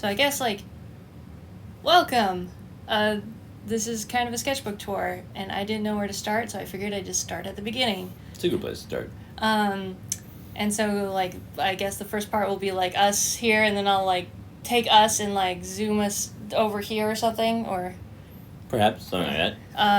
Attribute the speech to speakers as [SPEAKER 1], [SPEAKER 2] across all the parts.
[SPEAKER 1] So I guess, like, welcome! This is kind of a sketchbook tour, and I didn't know where to start, so I figured I'd just start at the beginning.
[SPEAKER 2] It's a good place to start.
[SPEAKER 1] And so, like, I guess the first part will be, like, us here, and then I'll, like, take us and, like, zoom us over here or something, or...
[SPEAKER 2] Perhaps, something like that.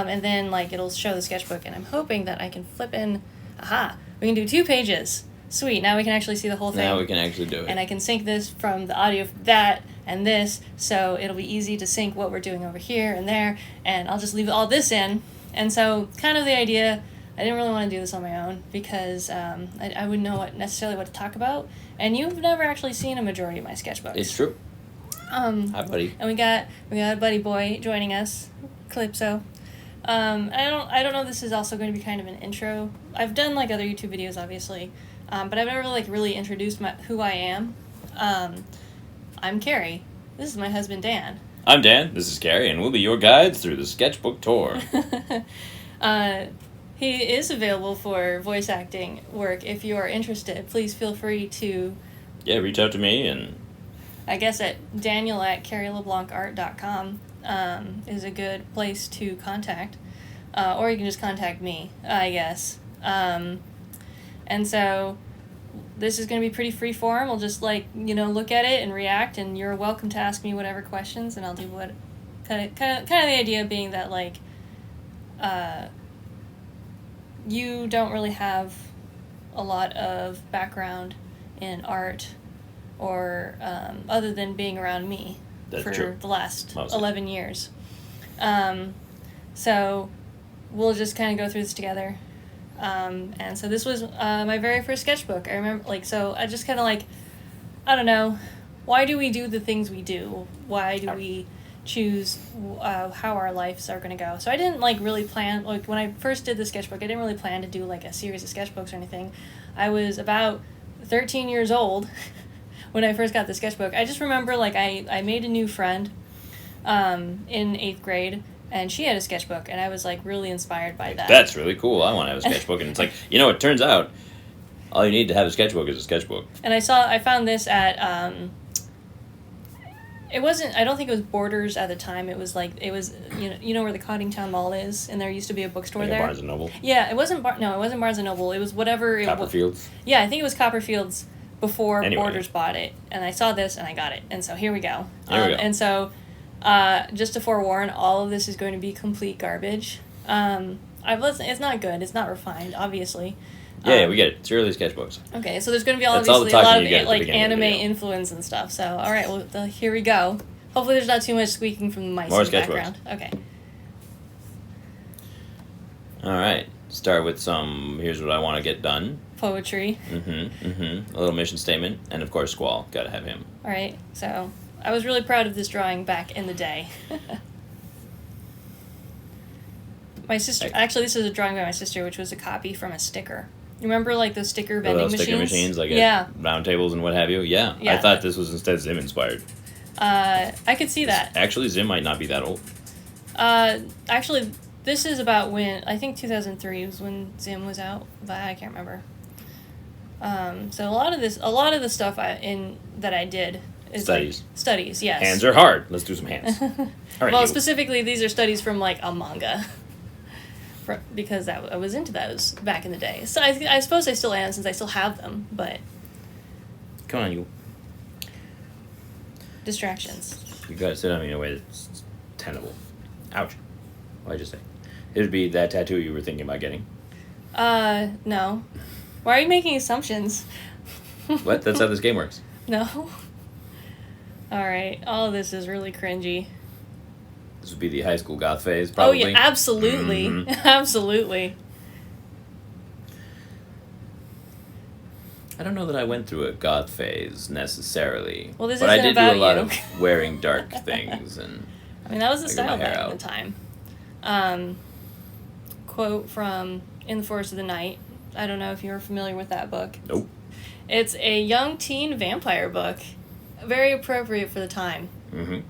[SPEAKER 1] And then, like, it'll show the sketchbook, and I'm hoping that I can flip in... Aha! We can do 2 pages! Sweet, now we can actually see the whole thing.
[SPEAKER 2] Now we can actually do it.
[SPEAKER 1] And I can sync this from the audio of that and this, so it'll be easy to sync what we're doing over here and there, and I'll just leave all this in. And so, kind of the idea, I didn't really want to do this on my own, because I wouldn't know necessarily what to talk about, and you've never actually seen a majority of my sketchbooks.
[SPEAKER 2] It's true. Hi, buddy.
[SPEAKER 1] And we got a buddy boy joining us, Calypso. I don't know if this is also going to be kind of an intro. I've done, like, other YouTube videos, obviously, but I've never, like, really introduced who I am. I'm Carrie. This is my husband, Dan.
[SPEAKER 2] I'm Dan. This is Carrie, and we'll be your guides through the sketchbook tour.
[SPEAKER 1] He is available for voice acting work. If you are interested, please feel free to...
[SPEAKER 2] Yeah, reach out to me, and...
[SPEAKER 1] I guess at daniel@carrieleblancart.com is a good place to contact. Or you can just contact me, I guess. And so this is going to be pretty free form. We'll just, like, look at it and react, and you're welcome to ask me whatever questions, and I'll do what... Kind of the idea being that, like, you don't really have a lot of background in art or other than being around me for the last 11 years. So we'll just kind of go through this together. And so this was my very first sketchbook. I remember, like, so I just kind of, like, I don't know, why do we do the things we do? Why do we choose how our lives are going to go? So I didn't, like, really plan, like, when I first did the sketchbook, I didn't really plan to do, like, a series of sketchbooks or anything. I was about 13 years old when I first got the sketchbook. I just remember, like, I made a new friend in 8th grade, and she had a sketchbook, and I was, like, really inspired by that.
[SPEAKER 2] That's really cool. I want to have a sketchbook. And it's like, it turns out all you need to have a sketchbook is a sketchbook.
[SPEAKER 1] And I found this at, it wasn't, I don't think it was Borders at the time. It was, like, where the Coddingtown Mall is, and there used to be a bookstore there.
[SPEAKER 2] Barnes & Noble?
[SPEAKER 1] Yeah, it wasn't Barnes & Noble. It was whatever.
[SPEAKER 2] Copperfield's?
[SPEAKER 1] Yeah, I think it was Copperfield's before Borders bought it. And I saw this, and I got it. And so here we go. And so... just to forewarn, all of this is going to be complete garbage. It's not good. It's not refined, obviously.
[SPEAKER 2] Yeah, we get it. It's early sketchbooks.
[SPEAKER 1] Okay, so there's going to be obviously a lot of, like, anime influence and stuff. So, all right, well, here we go. Hopefully there's not too much squeaking from the mice in the background. Okay.
[SPEAKER 2] All right. Start with some, here's what I want to get done.
[SPEAKER 1] Poetry.
[SPEAKER 2] A little mission statement. And, of course, Squall. Got to have him.
[SPEAKER 1] All right, so... I was really proud of this drawing back in the day. My sister... Actually, this is a drawing by my sister, which was a copy from a sticker. You remember, like, those sticker vending machines?
[SPEAKER 2] Sticker machines, like at round tables and what have you? Yeah. I thought this was instead Zim-inspired.
[SPEAKER 1] I could see that.
[SPEAKER 2] Actually, Zim might not be that old.
[SPEAKER 1] Actually, this is about when... I think 2003 was when Zim was out, but I can't remember. So a lot of the stuff that I did...
[SPEAKER 2] Studies.
[SPEAKER 1] Like, studies, yes.
[SPEAKER 2] Hands are hard. Let's do some hands. All right,
[SPEAKER 1] well, specifically, these are studies from, like, a manga. Because I was into those back in the day. So I suppose I still am, since I still have them, but...
[SPEAKER 2] Come on, you.
[SPEAKER 1] Distractions.
[SPEAKER 2] You gotta sit on me in a way that's tenable. Ouch. What'd I just say? It would be that tattoo you were thinking about getting.
[SPEAKER 1] No. Why are you making assumptions?
[SPEAKER 2] What? That's how this game works.
[SPEAKER 1] No. Alright, all of this is really cringy.
[SPEAKER 2] This would be the high school goth phase, probably.
[SPEAKER 1] Oh, yeah, absolutely. Mm-hmm. Absolutely.
[SPEAKER 2] I don't know that I went through a goth phase, necessarily.
[SPEAKER 1] Well, this
[SPEAKER 2] but
[SPEAKER 1] isn't
[SPEAKER 2] I did
[SPEAKER 1] about
[SPEAKER 2] do a lot of wearing dark things. And
[SPEAKER 1] I mean, that was the style back at the time. Quote from In the Forest of the Night. I don't know if you're familiar with that book.
[SPEAKER 2] Nope.
[SPEAKER 1] It's a young teen vampire book. Very appropriate for the time.
[SPEAKER 2] Mm-hmm.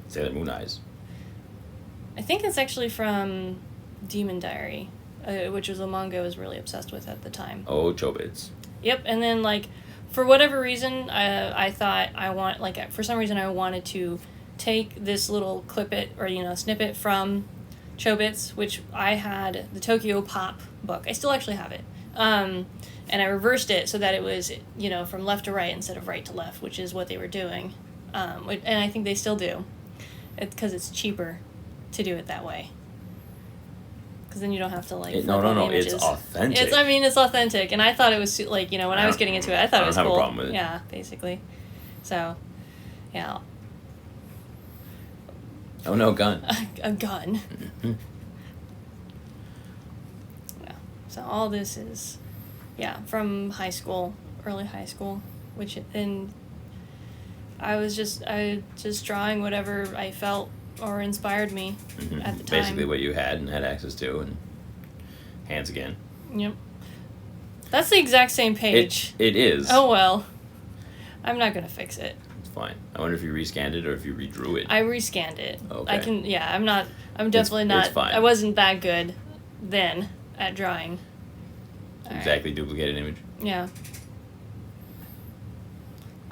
[SPEAKER 2] Sailor Moon Eyes.
[SPEAKER 1] I think it's actually from Demon Diary. which was a manga I was really obsessed with at the time.
[SPEAKER 2] Oh, Chobits.
[SPEAKER 1] Yep, and then like for whatever reason, I thought for some reason I wanted to take this little clip-it or snippet from Chobits, which I had the Tokyo Pop book. I still actually have it. And I reversed it so that it was, from left to right instead of right to left, which is what they were doing. And I think they still do. Because it's cheaper to do it that way. Because then you don't have to, flip
[SPEAKER 2] No,
[SPEAKER 1] on the images.
[SPEAKER 2] it's authentic.
[SPEAKER 1] It's authentic. And I thought it was, when I was getting into it, I thought it was cool.
[SPEAKER 2] I don't have a problem with it.
[SPEAKER 1] Yeah, basically. So, yeah.
[SPEAKER 2] Oh, no, gun.
[SPEAKER 1] A gun.
[SPEAKER 2] Mm-hmm.
[SPEAKER 1] Yeah. So all this is, from high school, early high school, and I was just drawing whatever I felt or inspired me at the time.
[SPEAKER 2] Basically what you had and had access to, and hands again.
[SPEAKER 1] Yep. That's the exact same page.
[SPEAKER 2] It is.
[SPEAKER 1] Oh well. I'm not gonna fix it.
[SPEAKER 2] It's fine. I wonder if you rescanned it or if you redrew it.
[SPEAKER 1] I rescanned it.
[SPEAKER 2] Okay.
[SPEAKER 1] I'm definitely not.
[SPEAKER 2] It's fine.
[SPEAKER 1] I wasn't that good then at drawing.
[SPEAKER 2] Exactly duplicated image.
[SPEAKER 1] Yeah.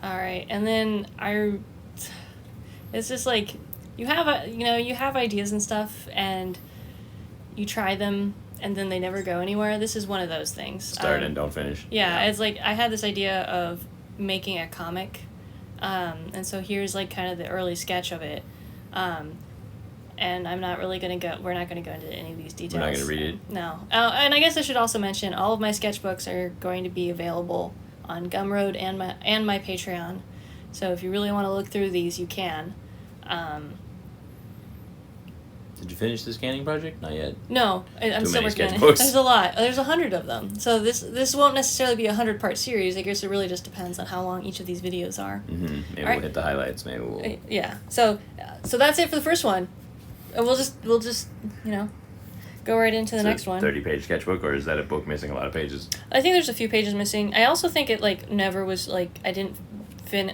[SPEAKER 1] Alright, and then it's just like, you have ideas and stuff, and you try them, and then they never go anywhere. This is one of those things.
[SPEAKER 2] Start and don't finish.
[SPEAKER 1] Yeah, it's like, I had this idea of making a comic, and so here's like kind of the early sketch of it, and we're not going to go into any of these details.
[SPEAKER 2] We're not going to read it.
[SPEAKER 1] No. And I guess I should also mention, all of my sketchbooks are going to be available on Gumroad and my Patreon. So if you really want to look through these, you can.
[SPEAKER 2] Did you finish the scanning project? Not yet.
[SPEAKER 1] No, I'm
[SPEAKER 2] Too
[SPEAKER 1] still
[SPEAKER 2] many
[SPEAKER 1] working on it.
[SPEAKER 2] sketchbooks.
[SPEAKER 1] There's a lot. There's 100 of them. So this won't necessarily be a 100-part series. I guess it really just depends on how long each of these videos are.
[SPEAKER 2] Maybe
[SPEAKER 1] right.
[SPEAKER 2] We'll hit the highlights. Maybe we'll.
[SPEAKER 1] Yeah. So that's it for the first one. And we'll just go right into the next one.
[SPEAKER 2] 30-page sketchbook, or is that a book missing a lot of pages?
[SPEAKER 1] I think there's a few pages missing. I also think it never was I didn't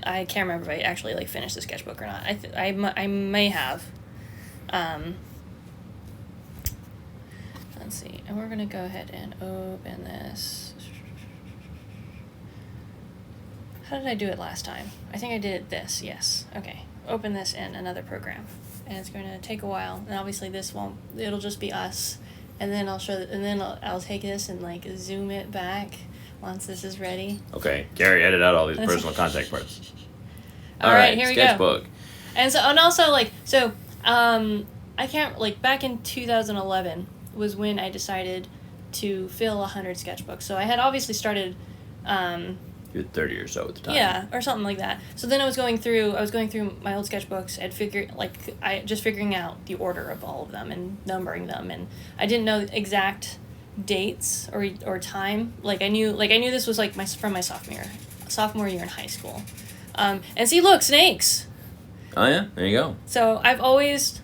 [SPEAKER 1] I can't remember if I actually finished the sketchbook or not. I may have. Let's see, and we're gonna go ahead and open this. How did I do it last time? I think I did this. Yes. Okay. Open this in another program, and it's going to take a while. And obviously, this won't. It'll just be us, and then I'll take this and zoom it back once this is ready.
[SPEAKER 2] Okay, Gary, edit out all these personal contact parts.
[SPEAKER 1] All right, here we go.
[SPEAKER 2] Sketchbook.
[SPEAKER 1] And also I can't back in 2011 was when I decided to fill 100 sketchbooks. So I had obviously started.
[SPEAKER 2] You were 30 or so at the time.
[SPEAKER 1] Yeah, or something like that. So then I was going through my old sketchbooks. Just figuring out the order of all of them and numbering them, and I didn't know exact dates or time. I knew this was from my sophomore year in high school. And see, look, snakes.
[SPEAKER 2] Oh yeah, there you go.
[SPEAKER 1] So I've always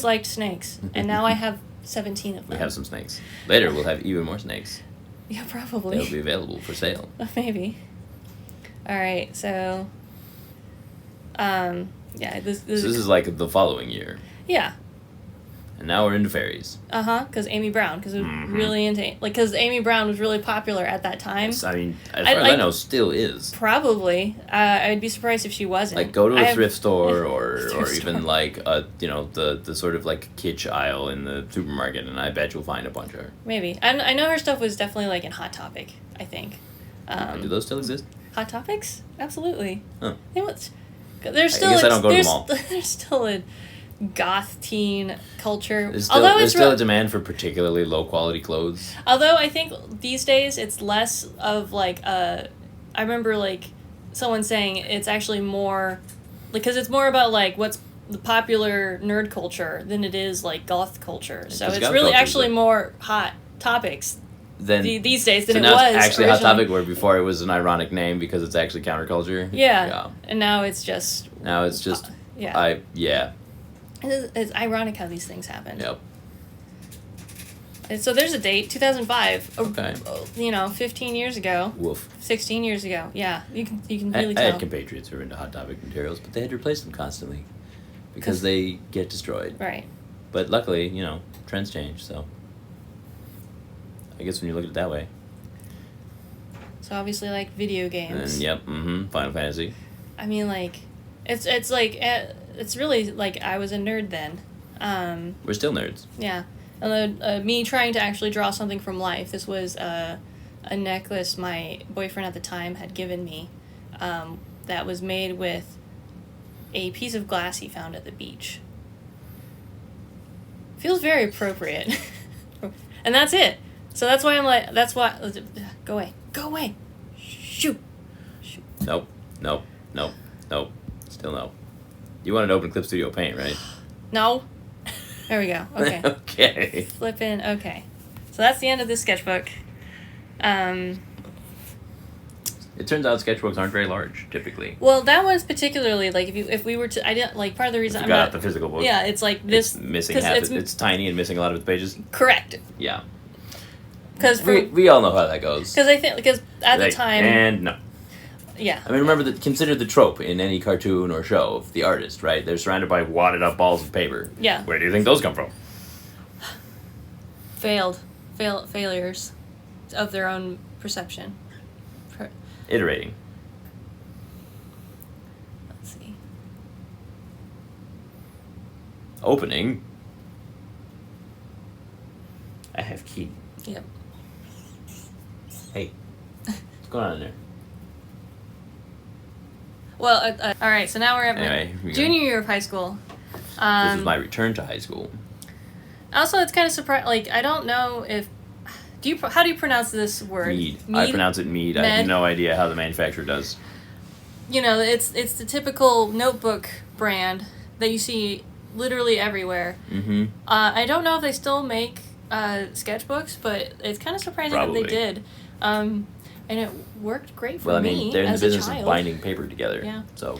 [SPEAKER 1] liked snakes, and now I have 17 of them.
[SPEAKER 2] We have some snakes. Later, we'll have even more snakes.
[SPEAKER 1] Yeah, probably.
[SPEAKER 2] They'll be available for sale.
[SPEAKER 1] Maybe. All right, so. This
[SPEAKER 2] is the following year.
[SPEAKER 1] Yeah.
[SPEAKER 2] And now we're into fairies.
[SPEAKER 1] Because Amy Brown, because really into, because Amy Brown was really popular at that time.
[SPEAKER 2] Yes, I mean, as far as I know, still is.
[SPEAKER 1] Probably. I'd be surprised if she wasn't.
[SPEAKER 2] Go to a thrift store or even the sort of kitsch aisle in the supermarket, and I bet you'll find a bunch of her.
[SPEAKER 1] Maybe. I know her stuff was definitely in Hot Topic, I think.
[SPEAKER 2] Do those still exist?
[SPEAKER 1] Hot Topics? Absolutely.
[SPEAKER 2] Huh.
[SPEAKER 1] There's still
[SPEAKER 2] I guess I don't go to them all.
[SPEAKER 1] There's still a goth teen culture.
[SPEAKER 2] There's still a demand for particularly low quality clothes.
[SPEAKER 1] Although I think these days it's less of I remember someone saying it's actually more because it's more about what's the popular nerd culture than it is goth culture. So it's really actually more hot topics these days than it was.
[SPEAKER 2] Actually
[SPEAKER 1] originally.
[SPEAKER 2] Hot Topic, where before it was an ironic name because it's actually counterculture.
[SPEAKER 1] Yeah. And now it's just.
[SPEAKER 2] Yeah.
[SPEAKER 1] It's ironic how these things happen.
[SPEAKER 2] Yep.
[SPEAKER 1] And so there's a date, 2005.
[SPEAKER 2] Okay.
[SPEAKER 1] 15 years ago.
[SPEAKER 2] Woof.
[SPEAKER 1] 16 years ago. Yeah, you can really
[SPEAKER 2] I
[SPEAKER 1] tell.
[SPEAKER 2] had compatriots who were into Hot Topic materials, but they had to replace them constantly because they get destroyed.
[SPEAKER 1] Right.
[SPEAKER 2] But luckily, trends change, so.
[SPEAKER 1] Because
[SPEAKER 2] All right,
[SPEAKER 1] trends change.
[SPEAKER 2] sketchbook.
[SPEAKER 1] All
[SPEAKER 2] I guess when you look at it that way.
[SPEAKER 1] So obviously, like, video games.
[SPEAKER 2] And yep, Final Fantasy.
[SPEAKER 1] I mean, like, it's like, it's really, like, I was a nerd then.
[SPEAKER 2] We're still nerds.
[SPEAKER 1] Yeah. Me trying to actually draw something from life. This was a necklace my boyfriend at the time had given me that was made with a piece of glass he found at the beach. Feels very appropriate. And that's it. So that's why I'm like, that's why, go away. Go away. Shoot.
[SPEAKER 2] Nope. Still no. You wanted to open Clip Studio Paint, right?
[SPEAKER 1] No. There we go. Okay.
[SPEAKER 2] Okay.
[SPEAKER 1] Flippin'. Okay. So that's the end of this sketchbook.
[SPEAKER 2] It turns out sketchbooks aren't very large, typically.
[SPEAKER 1] Well, that was particularly, like, if we were to, I didn't, like, part of the reason
[SPEAKER 2] I'm not the physical book.
[SPEAKER 1] Yeah, it's like this.
[SPEAKER 2] It's missing half. It's tiny and missing a lot of its pages.
[SPEAKER 1] Correct.
[SPEAKER 2] Yeah.
[SPEAKER 1] Because
[SPEAKER 2] we all know how that goes.
[SPEAKER 1] Because I think, because at the time.
[SPEAKER 2] And no.
[SPEAKER 1] Yeah.
[SPEAKER 2] I mean, remember consider the trope in any cartoon or show of the artist, right? They're surrounded by wadded up balls of paper.
[SPEAKER 1] Yeah.
[SPEAKER 2] Where do you think those come from?
[SPEAKER 1] Failures of their own perception.
[SPEAKER 2] Iterating.
[SPEAKER 1] Let's see.
[SPEAKER 2] Opening. I have key.
[SPEAKER 1] Yep.
[SPEAKER 2] Hey. What's going on in there?
[SPEAKER 1] Well, all right. So now we're at
[SPEAKER 2] Anyway,
[SPEAKER 1] junior year of high school.
[SPEAKER 2] This is my return to high school.
[SPEAKER 1] Also, it's kind of surprising. Like, I don't know if how do you pronounce this word?
[SPEAKER 2] Mead. I pronounce it mead. I have no idea how the manufacturer does.
[SPEAKER 1] You know, it's the typical notebook brand that you see literally everywhere.
[SPEAKER 2] Mm-hmm.
[SPEAKER 1] I don't know if they still make sketchbooks, but it's kind of surprising that they did. And it worked great for me.
[SPEAKER 2] Well, I mean, they're in the business
[SPEAKER 1] of
[SPEAKER 2] binding paper together.
[SPEAKER 1] Yeah.
[SPEAKER 2] So.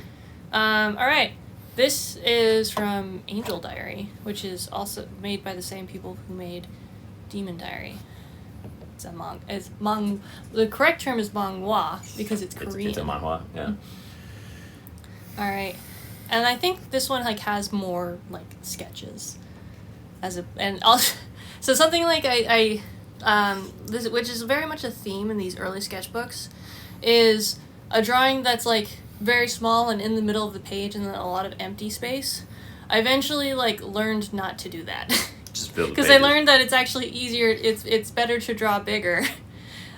[SPEAKER 1] All right. This is from Angel Diary, which is also made by the same people who made Demon Diary. The correct term is manhwa because it's Korean.
[SPEAKER 2] It's a manhwa, yeah.
[SPEAKER 1] All right. And I think this one like has more like sketches so something like this, which is very much a theme in these early sketchbooks, is a drawing that's like very small and in the middle of the page and then a lot of empty space. I eventually like learned not to do that.
[SPEAKER 2] Just fill the
[SPEAKER 1] because I learned that it's actually easier. It's better to draw bigger.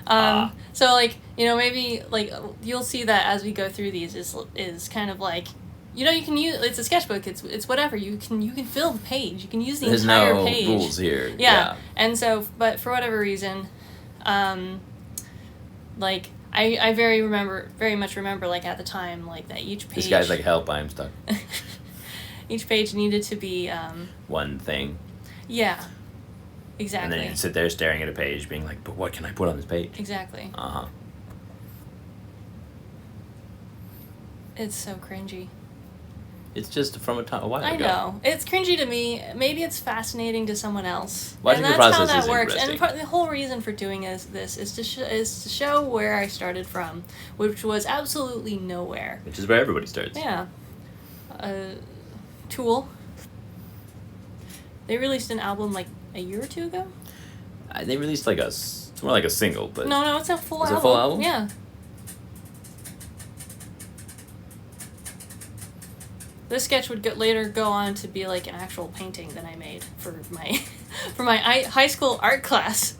[SPEAKER 1] So like, you know, maybe like you'll see that as we go through these is kind of like, you know, you can use, it's a sketchbook. It's whatever. You can fill the page. You can use the entire page.
[SPEAKER 2] There's no rules here.
[SPEAKER 1] Yeah. And so, but for whatever reason, like I very much remember like at the time like that each page.
[SPEAKER 2] This guy's like, help! I'm stuck.
[SPEAKER 1] Each page needed to be
[SPEAKER 2] one thing.
[SPEAKER 1] Yeah. Exactly.
[SPEAKER 2] And then you'd sit there staring at a page, being like, "But what can I put on this page?"
[SPEAKER 1] Exactly.
[SPEAKER 2] Uh-huh.
[SPEAKER 1] It's so cringy.
[SPEAKER 2] It's just from a while ago.
[SPEAKER 1] I know. It's cringy to me. Maybe it's fascinating to someone else.
[SPEAKER 2] Watching
[SPEAKER 1] and
[SPEAKER 2] the
[SPEAKER 1] that's
[SPEAKER 2] process
[SPEAKER 1] how that
[SPEAKER 2] is
[SPEAKER 1] works. And
[SPEAKER 2] interesting.
[SPEAKER 1] the whole reason for doing this is to show where I started from, which was absolutely nowhere.
[SPEAKER 2] Which is where everybody starts.
[SPEAKER 1] Yeah. Tool. They released an album like a year or two ago.
[SPEAKER 2] They released like it's more like a single, but
[SPEAKER 1] No, it's a full
[SPEAKER 2] It's
[SPEAKER 1] album.
[SPEAKER 2] a full album?
[SPEAKER 1] Yeah. This sketch would later go on to be like an actual painting that I made for my high school art class.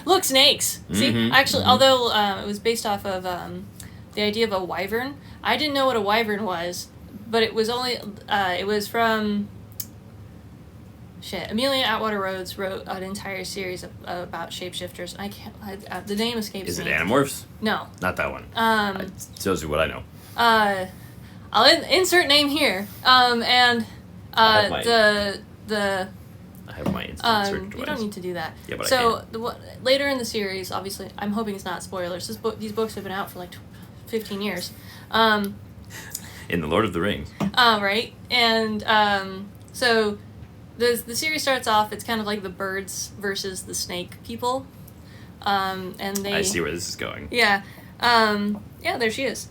[SPEAKER 1] Look, snakes. See, actually, although it was based off of the idea of a wyvern, I didn't know what a wyvern was, but it was only it was from. Amelia Atwater Rhodes wrote an entire series about shapeshifters. I can't. The name escapes me.
[SPEAKER 2] Is it Animorphs?
[SPEAKER 1] No.
[SPEAKER 2] Not that one. It tells you what I know.
[SPEAKER 1] I'll insert name here. And
[SPEAKER 2] I have my instant search device.
[SPEAKER 1] you don't need to do that.
[SPEAKER 2] Yeah, but
[SPEAKER 1] so later in the series, obviously, I'm hoping it's not spoilers. These books have been out for like 15 years.
[SPEAKER 2] In the Lord of the Rings.
[SPEAKER 1] Right, and so. The series starts off, it's kind of like the birds versus the snake people. And they...
[SPEAKER 2] I see where this is going.
[SPEAKER 1] Yeah. Yeah, there she is.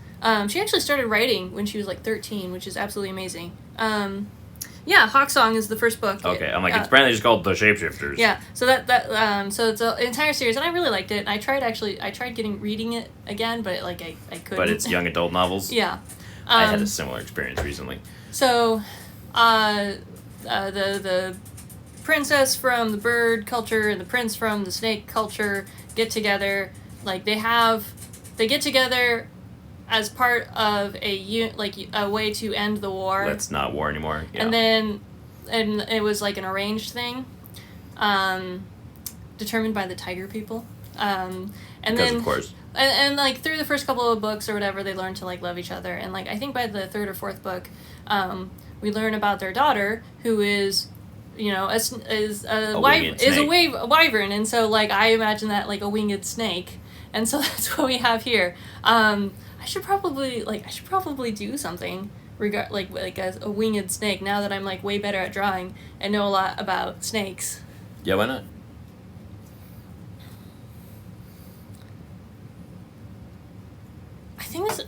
[SPEAKER 1] She actually started writing when she was like 13, which is absolutely amazing. Yeah, Hawksong is the first book.
[SPEAKER 2] Okay, I'm like, it's apparently just called The Shapeshifters.
[SPEAKER 1] Yeah, so so it's an entire series, and I really liked it. And I tried reading it again, but I couldn't.
[SPEAKER 2] But it's young adult novels?
[SPEAKER 1] Yeah.
[SPEAKER 2] I had a similar experience recently.
[SPEAKER 1] So, the princess from the bird culture and the prince from the snake culture get together. Like, they get together as part of a way to end the war.
[SPEAKER 2] Let's not war anymore. Yeah.
[SPEAKER 1] And it was like an arranged thing, determined by the tiger people. And
[SPEAKER 2] because
[SPEAKER 1] then,
[SPEAKER 2] of course.
[SPEAKER 1] And like through the first couple of books or whatever, they learn to like love each other. And like I think by the third or fourth book, we learn about their daughter, who is, a wyvern, and so like I imagine that like a winged snake, and so that's what we have here. I should probably do something like a winged snake now that I'm like way better at drawing and know a lot about snakes.
[SPEAKER 2] Yeah, why not?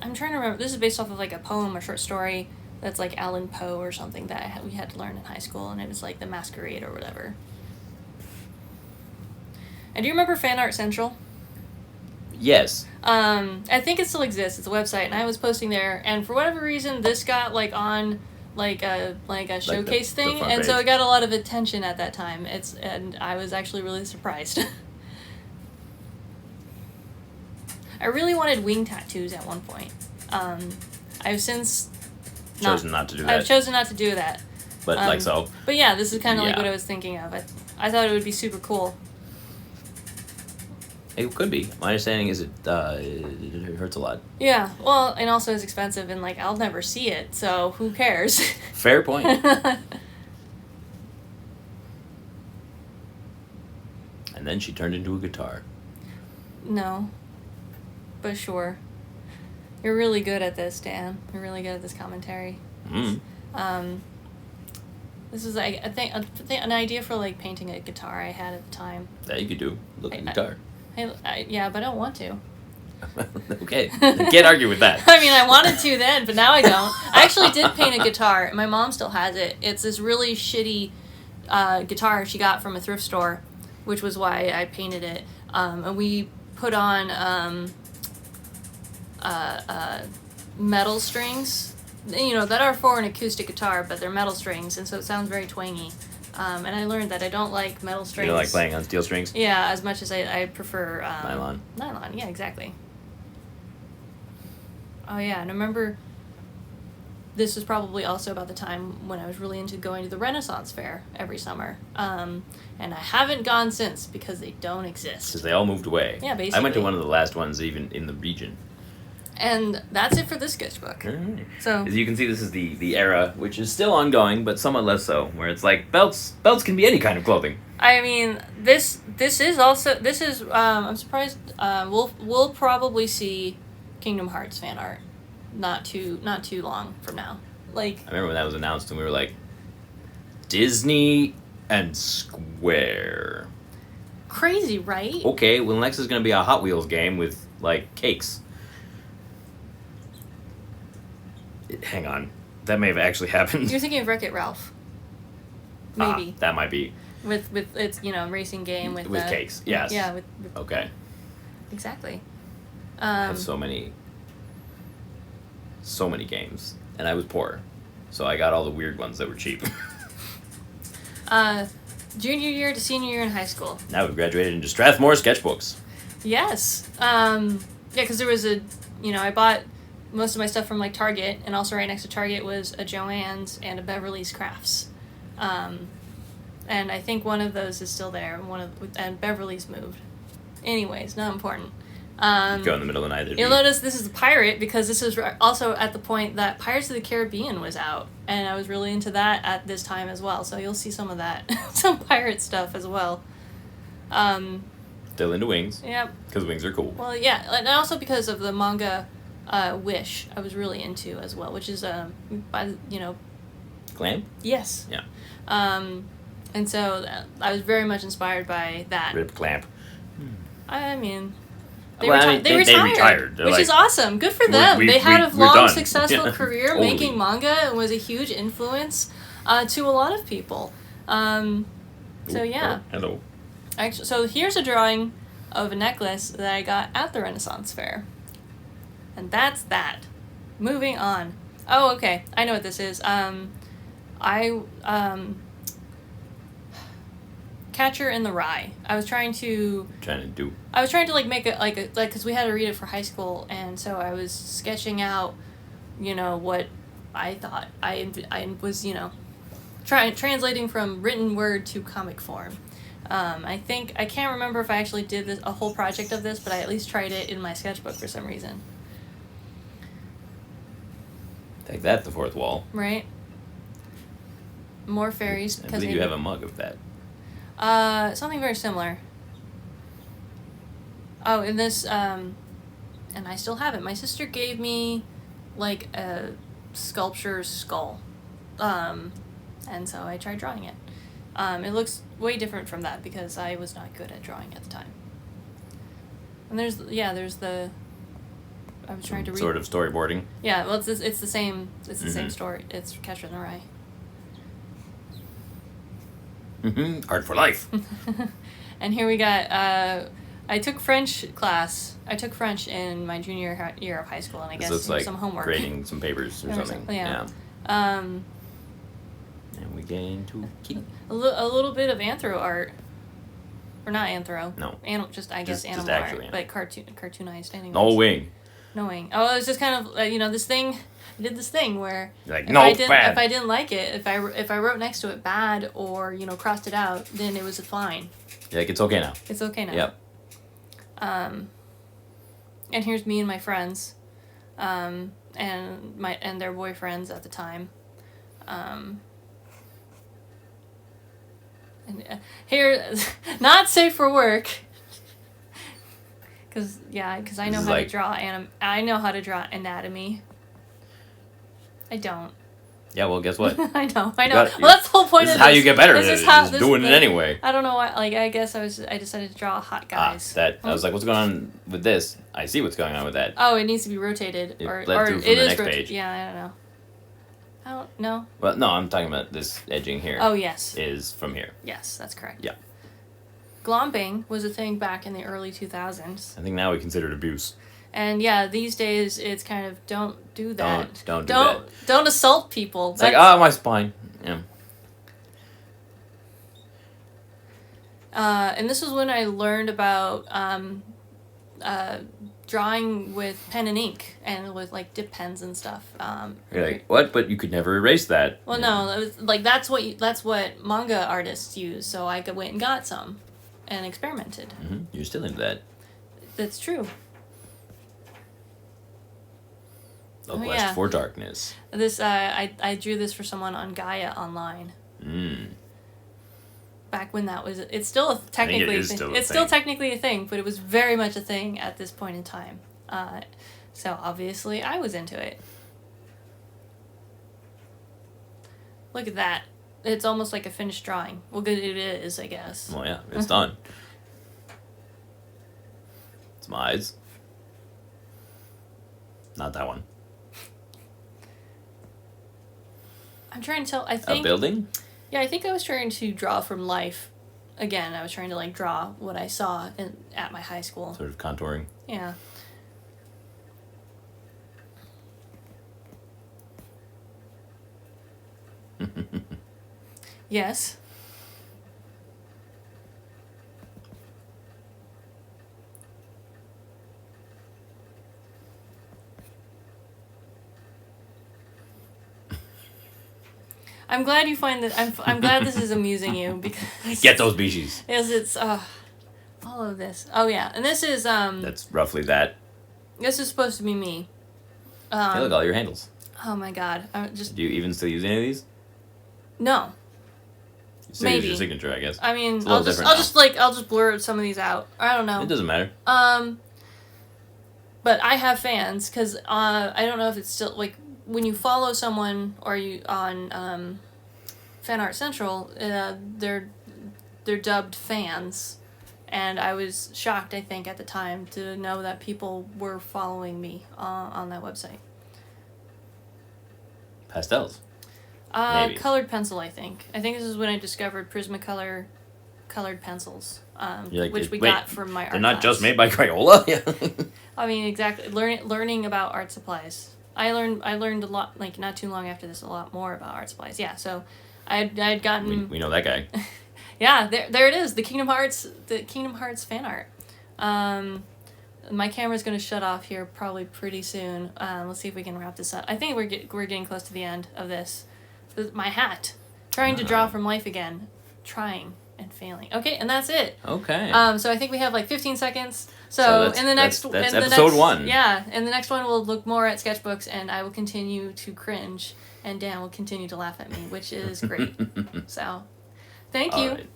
[SPEAKER 1] I'm trying to remember. This is based off of like a poem or short story that's like Allan Poe or something that we had to learn in high school, and it was like The Masquerade or whatever. And do you remember Fan Art Central?
[SPEAKER 2] Yes.
[SPEAKER 1] I think it still exists. It's a website, and I was posting there, and for whatever reason, this got like on like a showcase thing, and so it got a lot of attention at that time. And I was actually really surprised. I really wanted wing tattoos at one point. I've since
[SPEAKER 2] chosen not to do that.
[SPEAKER 1] I've chosen not to do that.
[SPEAKER 2] But so.
[SPEAKER 1] But yeah, this is kind of like what I was thinking of. I thought it would be super cool.
[SPEAKER 2] It could be. My understanding is it hurts a lot.
[SPEAKER 1] Yeah, well, and also it's expensive, and like I'll never see it, so who cares?
[SPEAKER 2] Fair point. And then she turned into a guitar.
[SPEAKER 1] No. But sure. You're really good at this, Dan. You're really good at this commentary. This is like I think an idea for like painting a guitar I had at the time.
[SPEAKER 2] That you could do. Look at guitar.
[SPEAKER 1] Yeah, but I don't want to.
[SPEAKER 2] Okay. Can't argue with that.
[SPEAKER 1] I mean, I wanted to then, but now I don't. I actually did paint a guitar. My mom still has it. It's this really shitty guitar she got from a thrift store, which was why I painted it. And we put on metal strings, that are for an acoustic guitar, but they're metal strings, and so it sounds very twangy. And I learned that I don't like metal strings.
[SPEAKER 2] You don't like playing on steel strings?
[SPEAKER 1] Yeah, as much as I prefer...
[SPEAKER 2] nylon.
[SPEAKER 1] Nylon, yeah, exactly. Oh, yeah, and I remember this was probably also about the time when I was really into going to the Renaissance Fair every summer. And I haven't gone since because they don't exist.
[SPEAKER 2] Because they all moved away.
[SPEAKER 1] Yeah, basically.
[SPEAKER 2] I went to one of the last ones even in the region.
[SPEAKER 1] And that's it for this sketchbook.
[SPEAKER 2] Mm.
[SPEAKER 1] So
[SPEAKER 2] as you can see, this is the era, which is still ongoing, but somewhat less so, where it's like belts can be any kind of clothing.
[SPEAKER 1] I mean, this is I'm surprised we'll probably see Kingdom Hearts fan art not too long from now. Like
[SPEAKER 2] I remember when that was announced and we were like, Disney and Square.
[SPEAKER 1] Crazy, right?
[SPEAKER 2] Okay, well next is going to be a Hot Wheels game with like cakes. Hang on. That may have actually happened.
[SPEAKER 1] You're thinking of Wreck-It Ralph. Maybe.
[SPEAKER 2] That might be.
[SPEAKER 1] With its, racing game with
[SPEAKER 2] cakes, yes.
[SPEAKER 1] Yeah, with
[SPEAKER 2] okay.
[SPEAKER 1] Exactly.
[SPEAKER 2] I have so many games. And I was poor. So I got all the weird ones that were cheap.
[SPEAKER 1] Junior year to senior year in high school.
[SPEAKER 2] Now we've graduated into Strathmore Sketchbooks.
[SPEAKER 1] Yes. Because there was I bought most of my stuff from like Target, and also right next to Target was a Joann's and a Beverly's Crafts, and I think one of those is still there. And Beverly's moved. Anyways, not important.
[SPEAKER 2] Go in the middle of the night.
[SPEAKER 1] You'll notice this is a pirate because this is also at the point that Pirates of the Caribbean was out, and I was really into that at this time as well. So you'll see some of that, some pirate stuff as well.
[SPEAKER 2] Still into wings.
[SPEAKER 1] Yep.
[SPEAKER 2] Because wings are cool.
[SPEAKER 1] Well, yeah, and also because of the manga. Wish I was really into as well, which is
[SPEAKER 2] Clamp?
[SPEAKER 1] Yes.
[SPEAKER 2] Yeah.
[SPEAKER 1] And so I was very much inspired by that.
[SPEAKER 2] Rip Clamp.
[SPEAKER 1] I mean,
[SPEAKER 2] they retired,
[SPEAKER 1] which is awesome. Good for them. They had a long, successful career
[SPEAKER 2] totally.
[SPEAKER 1] making manga and was a huge influence to a lot of people. So yeah.
[SPEAKER 2] Hello.
[SPEAKER 1] Actually, so here's a drawing of a necklace that I got at the Renaissance Fair. And that's that. Moving on. Oh, okay. I know what this is. Catcher in the Rye. I was trying to like make it like because we had to read it for high school, and so I was sketching out, what I thought I was translating from written word to comic form. I can't remember if I actually did a whole project of this, but I at least tried it in my sketchbook for some reason.
[SPEAKER 2] Take that, the fourth wall.
[SPEAKER 1] Right. More fairies.
[SPEAKER 2] I believe you have a mug of that.
[SPEAKER 1] Something very similar. Oh, and this, and I still have it. My sister gave me, like, a sculpture skull. And so I tried drawing it. It looks way different from that because I was not good at drawing at the time. And there's the... I was trying to read...
[SPEAKER 2] Sort of storyboarding.
[SPEAKER 1] Yeah, well, it's the same same story. It's Catcher in the Rye.
[SPEAKER 2] Art for life.
[SPEAKER 1] And here we got, I took French class. I took French in my junior year of high school, and I guess
[SPEAKER 2] like
[SPEAKER 1] some homework.
[SPEAKER 2] grading some papers or something.
[SPEAKER 1] Yeah.
[SPEAKER 2] And we get into
[SPEAKER 1] a little bit of anthro art. Or not anthro.
[SPEAKER 2] No.
[SPEAKER 1] Just animal art. But cartoonized anyways.
[SPEAKER 2] No wing.
[SPEAKER 1] No wing. Oh, it was just kind of, this thing... I did this thing where
[SPEAKER 2] bad.
[SPEAKER 1] If I didn't like it, if I wrote next to it bad or crossed it out, then it was fine.
[SPEAKER 2] You're like, it's okay now.
[SPEAKER 1] It's okay now.
[SPEAKER 2] Yep.
[SPEAKER 1] And here's me and my friends, and their boyfriends at the time, and here, not safe for work. Because I know how to draw I know how to draw anatomy. I don't.
[SPEAKER 2] Yeah, well, guess what?
[SPEAKER 1] I know. Well, that's the whole point of this.
[SPEAKER 2] This is how you get better at it. Just doing it anyway.
[SPEAKER 1] I don't know why. Like, I guess I decided to draw hot guys.
[SPEAKER 2] I was like, what's going on with this? I see what's going on with that.
[SPEAKER 1] Oh, it needs to be rotated.
[SPEAKER 2] It led through from the next page.
[SPEAKER 1] Yeah, I don't know. I don't know.
[SPEAKER 2] Well, no, I'm talking about this edging here.
[SPEAKER 1] Oh, yes.
[SPEAKER 2] Is from here.
[SPEAKER 1] Yes, that's correct.
[SPEAKER 2] Yeah.
[SPEAKER 1] Glomping was a thing back in the early 2000s.
[SPEAKER 2] I think now we consider it abuse.
[SPEAKER 1] And yeah, these days it's kind of don't do that.
[SPEAKER 2] Don't do that.
[SPEAKER 1] Don't assault people.
[SPEAKER 2] It's like, my spine. Yeah.
[SPEAKER 1] And this was when I learned about drawing with pen and ink and with like dip pens and stuff.
[SPEAKER 2] You're like, what? But you could never erase that.
[SPEAKER 1] Well, no, it was, like that's what manga artists use. So I went and got some, and experimented.
[SPEAKER 2] Mm-hmm. You're still into that.
[SPEAKER 1] That's true.
[SPEAKER 2] A quest for darkness.
[SPEAKER 1] This I drew this for someone on Gaia Online. Back when that was, it's still technically it's still technically a thing, but it was very much a thing at this point in time. So obviously I was into it. Look at that. It's almost like a finished drawing. Well, good it is, I guess.
[SPEAKER 2] Well, yeah, it's done. It's my eyes. Not that one.
[SPEAKER 1] I'm trying to tell, I think...
[SPEAKER 2] A building?
[SPEAKER 1] Yeah, I think I was trying to draw from life. Again, I was trying to, like, draw what I saw at my high school.
[SPEAKER 2] Sort of contouring.
[SPEAKER 1] Yeah. Yes. I'm glad you find that. I'm glad this is amusing you because
[SPEAKER 2] get those beeshies.
[SPEAKER 1] Because it's all of this. Oh yeah, and this is
[SPEAKER 2] That's roughly that.
[SPEAKER 1] This is supposed to be me.
[SPEAKER 2] Hey, look, all your handles.
[SPEAKER 1] Oh my god!
[SPEAKER 2] Do you even still use any of these?
[SPEAKER 1] No.
[SPEAKER 2] You still use your signature, I guess.
[SPEAKER 1] I mean, I'll just blur some of these out. I don't know.
[SPEAKER 2] It doesn't matter.
[SPEAKER 1] But I have fans because I don't know if it's still like. When you follow someone or you on Fan Art Central, they're dubbed fans, and I was shocked, I think, at the time to know that people were following me on that website.
[SPEAKER 2] Pastels. Maybe.
[SPEAKER 1] Colored pencil, I think. I think this is when I discovered Prismacolor colored pencils, which we got from my art
[SPEAKER 2] They're not
[SPEAKER 1] class.
[SPEAKER 2] just made by Crayola. Yeah.
[SPEAKER 1] I mean, exactly. Learning about art supplies. I learned a lot, like, not too long after this, a lot more about art supplies. Yeah, so I'd gotten...
[SPEAKER 2] We know that guy.
[SPEAKER 1] Yeah, there it is, the Kingdom Hearts fan art. My camera's going to shut off here probably pretty soon. Let's see if we can wrap this up. I think we're getting close to the end of this. My hat. Trying to draw from life again. Trying and failing. Okay, and that's it.
[SPEAKER 2] Okay.
[SPEAKER 1] So I think we have like 15 seconds. So in the next...
[SPEAKER 2] That's episode 1.
[SPEAKER 1] Yeah, in the next one we'll look more at sketchbooks, and I will continue to cringe, and Dan will continue to laugh at me, which is great. So, thank you.
[SPEAKER 2] All right.